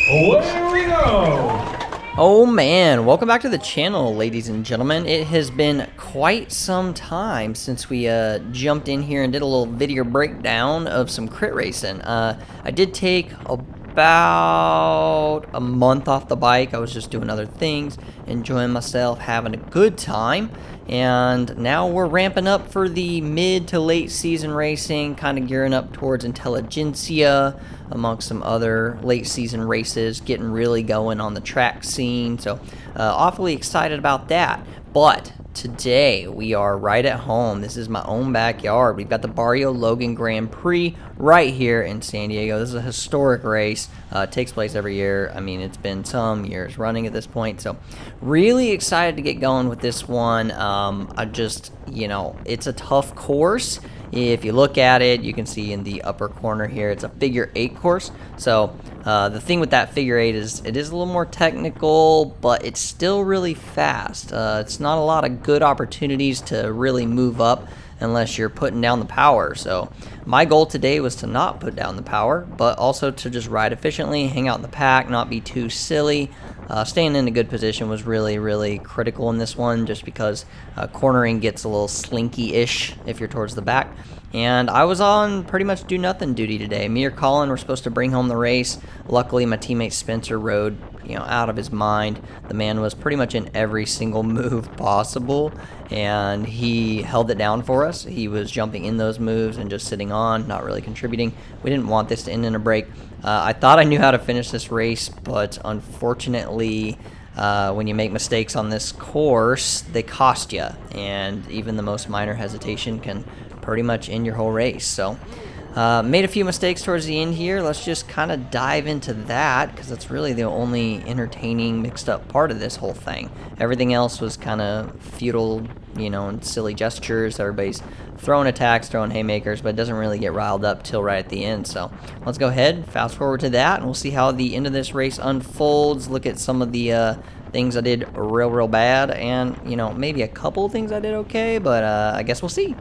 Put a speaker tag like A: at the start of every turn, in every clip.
A: Away we go!
B: Oh man, welcome back to the channel, ladies and gentlemen. It has been quite some time since we jumped in here and did a little video breakdown of some crit racing. I did take about a month off the bike. I was just doing other things, enjoying myself, having a good time. And now we're ramping up for the mid to late season racing, kind of gearing up towards Intelligentsia, amongst some other late season races, getting really going on the track scene. So awfully excited about that. But today we are right at home. This is my own backyard. We've got the Barrio Logan Grand Prix right here in San Diego. This is a historic race. It takes place every year. I mean, it's been some years running at this point. So really excited to get going with this one. I just, it's a tough course. If you look at it, you can see in the upper corner here, it's a figure 8 course. So the thing with that figure 8 is it is a little more technical, but it's still really fast. It's not a lot of good opportunities to really move up unless you're putting down the power. So my goal today was to not put down the power, but also to just ride efficiently, hang out in the pack, not be too silly. Staying in a good position was really critical in this one, just because cornering gets a little slinky-ish if you're towards the back. And I was on pretty much do nothing duty today. Me or Colin were supposed to bring home the race. Luckily, my teammate Spencer rode, out of his mind. The man was pretty much in every single move possible, and he held it down for us. He was jumping in those moves and just sitting on, not really contributing. We didn't want this to end in a break. I thought I knew how to finish this race, but unfortunately, when you make mistakes on this course, they cost you, and even the most minor hesitation can pretty much end your whole race. So made a few mistakes towards the end here. Let's just kind of dive into that, because that's really the only entertaining mixed up part of this whole thing. Everything else was kind of futile, and silly gestures. Everybody's throwing attacks, throwing haymakers, but it doesn't really get riled up till right at the end. So let's go ahead, fast forward to that, and we'll see how the end of this race unfolds. Look at some of the things I did real bad, and maybe a couple of things I did okay, but I guess we'll see.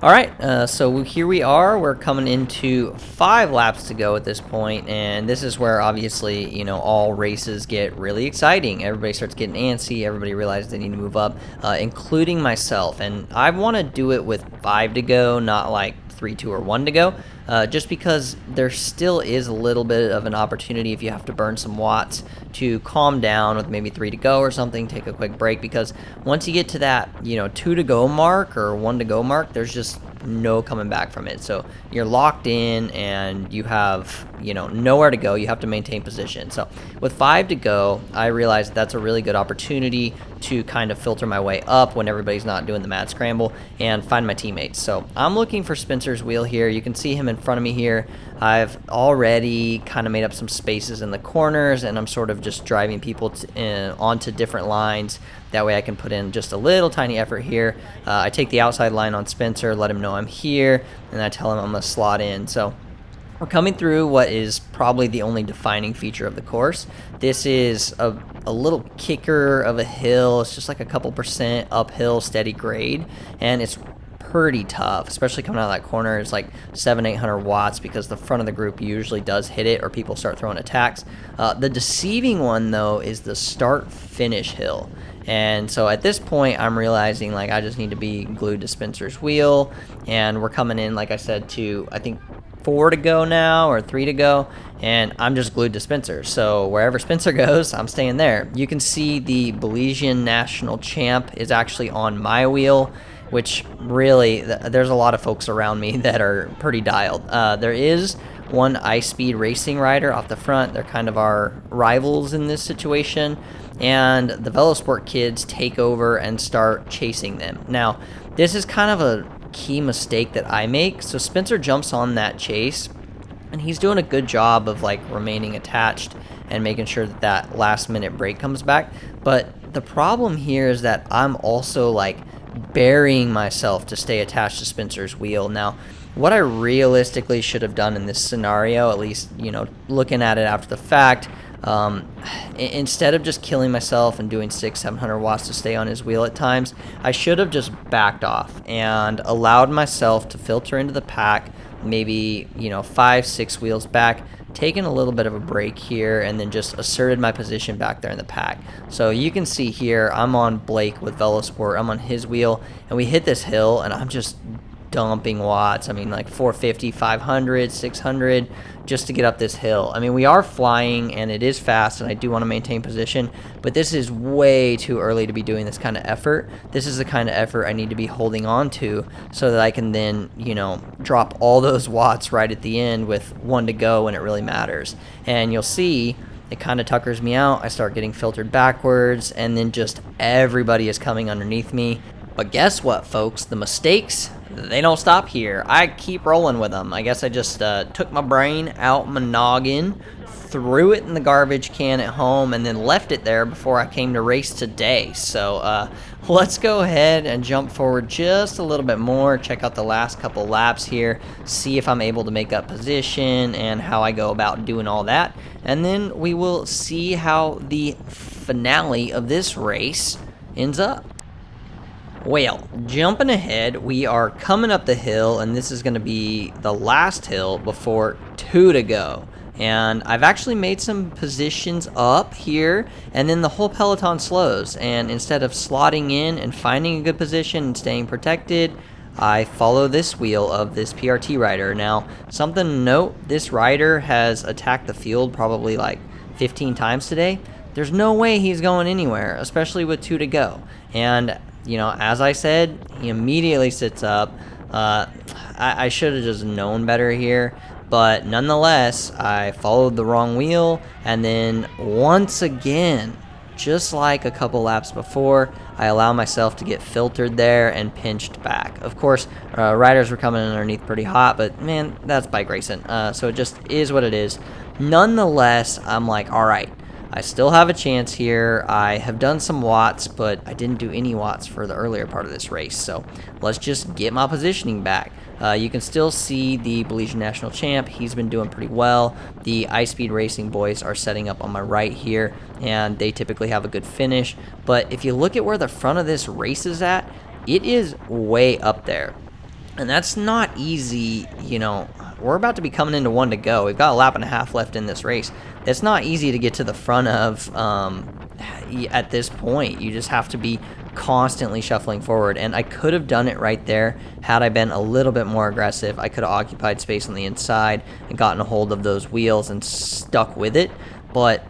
B: Alright, so here we are. We're coming into 5 laps to go at this point, and this is where obviously, all races get really exciting. Everybody starts getting antsy, everybody realizes they need to move up, including myself. And I want to do it with 5 to go, not like 3, 2, or 1 to go, just because there still is a little bit of an opportunity if you have to burn some watts to calm down with maybe 3 to go or something, take a quick break, because once you get to that 2 to go mark or 1 to go mark, there's just no coming back from it. So you're locked in and you have nowhere to go. You have to maintain position. So with 5 to go, I realized that's a really good opportunity to kind of filter my way up when everybody's not doing the mad scramble and find my teammates. So I'm looking for Spencer's wheel here. You can see him in front of me here. I've already kind of made up some spaces in the corners, and I'm sort of just driving people onto different lines. That way I can put in just a little tiny effort here. I take the outside line on Spencer, let him know I'm here, and I tell him I'm going to slot in. So we're coming through what is probably the only defining feature of the course. This is a little kicker of a hill. It's just like a couple % uphill, steady grade, and it's pretty tough, especially coming out of that corner. It's like 700-800 watts, because the front of the group usually does hit it or people start throwing attacks. The deceiving one, though, is the start-finish hill. And so at this point, I'm realizing like I just need to be glued to Spencer's wheel, and we're coming in, like I said, to I think 4 to go now or 3 to go, and I'm just glued to Spencer. So wherever Spencer goes, I'm staying there. You can see the Belizean national champ is actually on my wheel, which really, there's a lot of folks around me that are pretty dialed. There is one Ice Speed Racing rider off the front. They're kind of our rivals in this situation, and the Velosport kids take over and start chasing them. Now, this is kind of a key mistake that I make. So Spencer jumps on that chase, and he's doing a good job of like remaining attached and making sure that that last minute break comes back. But the problem here is that I'm also like burying myself to stay attached to Spencer's wheel. Now, what I realistically should have done in this scenario, at least, looking at it after the fact, instead of just killing myself and doing 600-700 watts to stay on his wheel at times, I should have just backed off and allowed myself to filter into the pack, maybe 5-6 wheels back, taken a little bit of a break here and then just asserted my position back there in the pack. So you can see here, I'm on Blake with Velosport. I'm on his wheel, and we hit this hill, and I'm just dumping watts. I mean, like 450, 500, 600 just to get up this hill. I mean, we are flying and it is fast, and I do want to maintain position, but this is way too early to be doing this kind of effort. This is the kind of effort I need to be holding on to so that I can then, you know, drop all those watts right at the end with 1 to go when it really matters. And you'll see it kind of tuckers me out. I start getting filtered backwards, and then just everybody is coming underneath me. But guess what, folks? The mistakes, they don't stop here. I keep rolling with them. I guess I just took my brain out my noggin, threw it in the garbage can at home, and then left it there before I came to race today. So let's go ahead and jump forward just a little bit more, check out the last couple laps here, see if I'm able to make up position and how I go about doing all that. And then we will see how the finale of this race ends up. Well, jumping ahead, we are coming up the hill, and this is going to be the last hill before 2 to go. And I've actually made some positions up here, and then the whole peloton slows. And instead of slotting in and finding a good position and staying protected, I follow this wheel of this PRT rider. Now, something to note, this rider has attacked the field probably like 15 times today. There's no way he's going anywhere, especially with 2 to go. And you know, as I said, he immediately sits up. I should have just known better here, but nonetheless, I followed the wrong wheel, and then once again, just like a couple laps before, I allow myself to get filtered there and pinched back. Of course, riders were coming underneath pretty hot, but man, that's bike racing, so it just is what it is. Nonetheless, I'm like, all right, I still have a chance here. I have done some watts, but I didn't do any watts for the earlier part of this race. So let's just get my positioning back. You can still see the Belizean National Champ. He's been doing pretty well. The iSpeed Racing boys are setting up on my right here, and they typically have a good finish. But if you look at where the front of this race is at, it is way up there. And that's not easy, you know. We're about to be coming into 1 to go. We've got a lap and a half left in this race. It's not easy to get to the front of at this point. You just have to be constantly shuffling forward. And I could have done it right there had I been a little bit more aggressive. I could have occupied space on the inside and gotten a hold of those wheels and stuck with it. But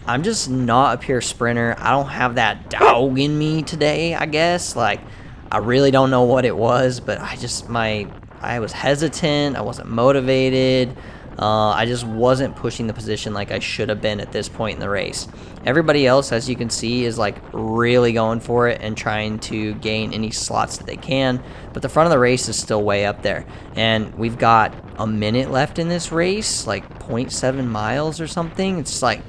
B: I'm just not a pure sprinter. I don't have that dog in me today, I guess. Like, I really don't know what it was, but I was hesitant. I wasn't motivated. I just wasn't pushing the position like I should have been at this point in the race. Everybody else, as you can see, is like really going for it and trying to gain any slots that they can, but the front of the race is still way up there. And we've got a minute left in this race, like 0.7 miles or something. It's like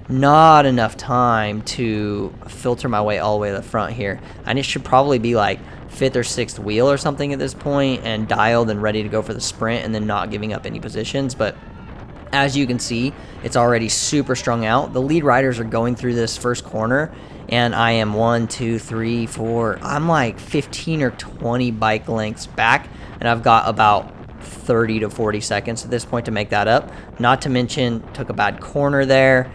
B: not enough time to filter my way all the way to the front here. I should probably be like 5th or 6th wheel or something at this point and dialed and ready to go for the sprint and then not giving up any positions. But as you can see, it's already super strung out. The lead riders are going through this first corner, and I am 1, 2, 3, 4. I'm like 15 or 20 bike lengths back, and I've got about 30 to 40 seconds at this point to make that up. Not to mention, took a bad corner there.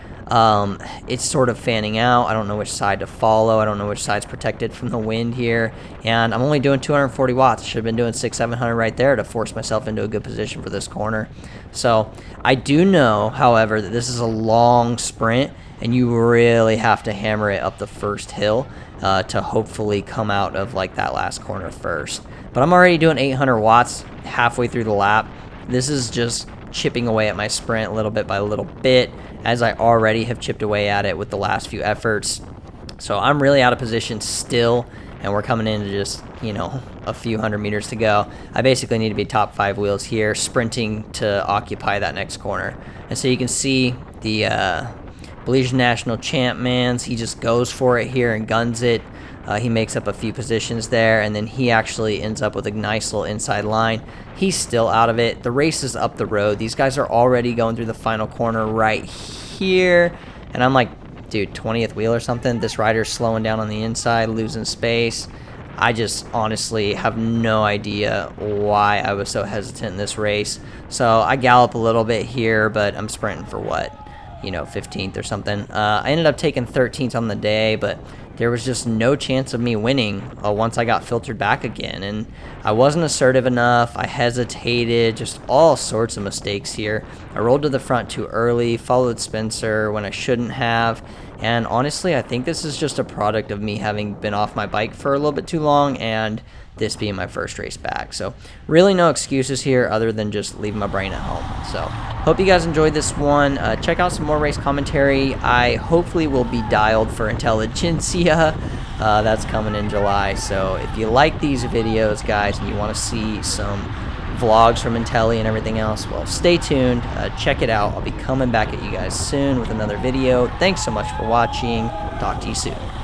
B: It's sort of fanning out. I don't know which side to follow. I don't know which side's protected from the wind here. And I'm only doing 240 watts. Should have been doing 600-700 right there to force myself into a good position for this corner. So I do know, however, that this is a long sprint, and you really have to hammer it up the first hill to hopefully come out of like that last corner first. But I'm already doing 800 watts halfway through the lap. This is just chipping away at my sprint little bit by little bit, as I already have chipped away at it with the last few efforts. So I'm really out of position still, and we're coming into just, you know, a few hundred meters to go. I basically need to be top 5 wheels here, sprinting to occupy that next corner. And so you can see the Belizean National Champ Mans, he just goes for it here and guns it. He makes up a few positions there, and then he actually ends up with a nice little inside line. He's still out of it. The race is up the road. These guys are already going through the final corner right here, and I'm like, dude, 20th wheel or something. This rider's slowing down on the inside, losing space. I just honestly have no idea why I was so hesitant in this race. So I gallop a little bit here, but I'm sprinting for what? 15th or something. I ended up taking 13th on the day, but there was just no chance of me winning once I got filtered back again. And I wasn't assertive enough. I hesitated, just all sorts of mistakes here. I rolled to the front too early, followed Spencer when I shouldn't have. And honestly, I think this is just a product of me having been off my bike for a little bit too long and this being my first race back. So really no excuses here other than just leaving my brain at home. So hope you guys enjoyed this one. Check out some more race commentary. I hopefully will be dialed for Intelligentsia. That's coming in July. So if you like these videos, guys, and you want to see some vlogs from Intelli and everything else, well, stay tuned. Check it out. I'll be coming back at you guys soon with another video. Thanks so much for watching. Talk to you soon.